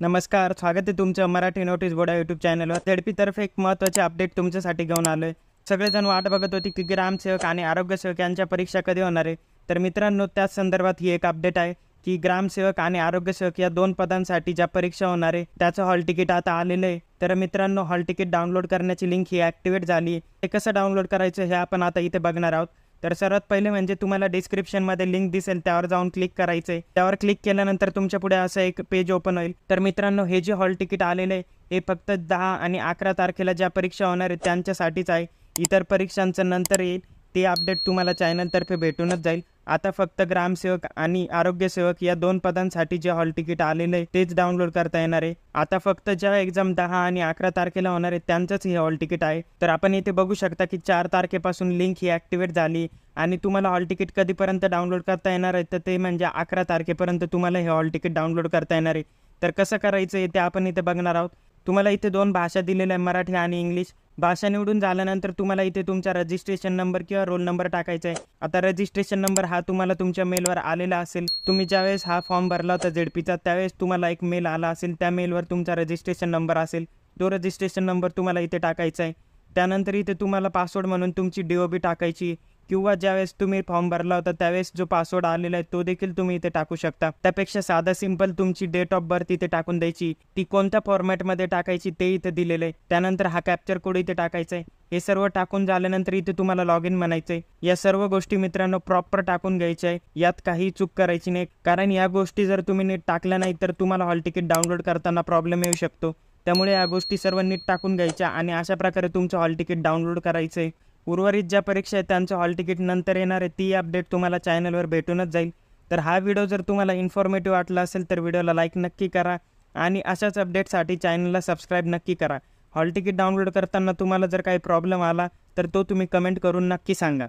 नमस्कार, स्वागत आहे तुमचं मराठी नोटीस बोर्ड यूट्यूब चॅनलवर. झेडपीतर्फे एक महत्त्वाचे अपडेट तुमच्यासाठी घेऊन आलो आहे. सगळेजण वाट बघत होते की ग्रामसेवक आणि आरोग्यसेवक यांच्या परीक्षा कधी होणार आहे. तर मित्रांनो, त्याच संदर्भात ही एक अपडेट आहे की ग्रामसेवक आणि आरोग्यसेवक या 2 पदांसाठी ज्या परीक्षा होणार आहे त्याचं हॉल तिकीट आता आलेलं आहे. तर मित्रांनो, हॉल तिकीट डाउनलोड करण्याची लिंक ही ॲक्टिवेट झाली आहे. ते कसं डाउनलोड करायचं हे आपण आता इथे बघणार आहोत. तर सर्वात पहिले म्हणजे तुम्हाला डिस्क्रिप्शनमध्ये लिंक दिसेल, त्यावर जाऊन क्लिक करायचं आहे. त्यावर क्लिक केल्यानंतर तुमच्या पुढे असं एक पेज ओपन होईल. तर मित्रांनो, हे जे हॉल तिकीट आलेलं आहे हे फक्त 10 आणि 11 तारखेला ज्या परीक्षा होणार आहेत त्यांच्यासाठीच आहे. इतर परीक्षांचं नंतर येईल, ते अपडेट तुम्हाला चॅनलतर्फे भेटूनच जाईल. आता फक्त ग्रामसेवक आणि आरोग्यसेवक या 2 पदांसाठी जे हॉल तिकीट आलेलं आहे तेच डाउनलोड करता येणार आहे. आता फक्त ज्या एक्झाम 10 आणि 11 तारखेला होणार आहे त्यांचंच हे हॉल तिकीट आहे. तर आपण इथे बघू शकता की 4 तारखेपासून लिंक ही ॲक्टिवेट झाली आणि तुम्हाला हॉल तिकीट कधीपर्यंत डाउनलोड करता येणार आहे, तर ते म्हणजे 11 तारखेपर्यंत तुम्हाला हे हॉल तिकीट डाउनलोड करता येणार आहे. तर कसं करायचं आहे ते आपण इथे बघणार आहोत. तुम्हाला इथे 2 भाषा दिलेल्या आहे, मराठी आणि इंग्लिश. भाषा निवडून झाल्यानंतर तुम्हाला इथे तुमचा रजिस्ट्रेशन नंबर किंवा रोल नंबर टाकायचा आहे. आता रजिस्ट्रेशन नंबर हा तुम्हाला तुमच्या मेलवर आलेला असेल. तुम्ही ज्यावेळेस हा फॉर्म भरला होता झेडपीचा त्यावेळेस तुम्हाला एक मेल आला असेल, त्या मेलवर तुमचा रजिस्ट्रेशन नंबर असेल. तो रजिस्ट्रेशन नंबर तुम्हाला इथे टाकायचा आहे. त्यानंतर इथे तुम्हाला पासवर्ड म्हणून तुमची DOB टाकायची किंवा ज्यावेळेस तुम्ही फॉर्म भरला होता त्यावेळेस जो पासवर्ड आलेला आहे तो देखील तुम्ही इथे टाकू शकता. त्यापेक्षा साधा सिंपल तुमची डेट ऑफ बर्थ इथे टाकून द्यायची. ती कोणत्या फॉर्मॅटमध्ये टाकायची ते इथे दिलेलं आहे. त्यानंतर हा कॅप्चर कोड इथे टाकायचा आहे. हे सर्व टाकून झाल्यानंतर इथे तुम्हाला लॉग इन म्हणायचं आहे. या सर्व गोष्टी मित्रांनो प्रॉपर टाकून घ्यायच्या आहे. यात काही चूक करायची नाही, कारण या गोष्टी जर तुम्ही नीट टाकल्या नाही तर तुम्हाला हॉल तिकीट डाउनलोड करताना प्रॉब्लेम येऊ शकतो. त्यामुळे या गोष्टी सर्व नीट टाकून घ्यायच्या आणि अशा प्रकारे तुमचं हॉल तिकीट डाउनलोड करायचं आहे. उर्वरित ज्या परीक्षा आहेत त्यांचं हॉल तिकीट नंतर येणार आहे, ती अपडेट तुम्हाला चॅनलवर भेटूनच जाईल. तर हा व्हिडिओ जर तुम्हाला इन्फॉर्मेटिव्ह वाटला असेल तर व्हिडिओला लाईक नक्की करा आणि अशाच अपडेटसाठी चॅनलला सबस्क्राईब नक्की करा. हॉल तिकीट डाउनलोड करताना तुम्हाला जर काही प्रॉब्लेम आला तर तो तुम्ही कमेंट करून नक्की सांगा.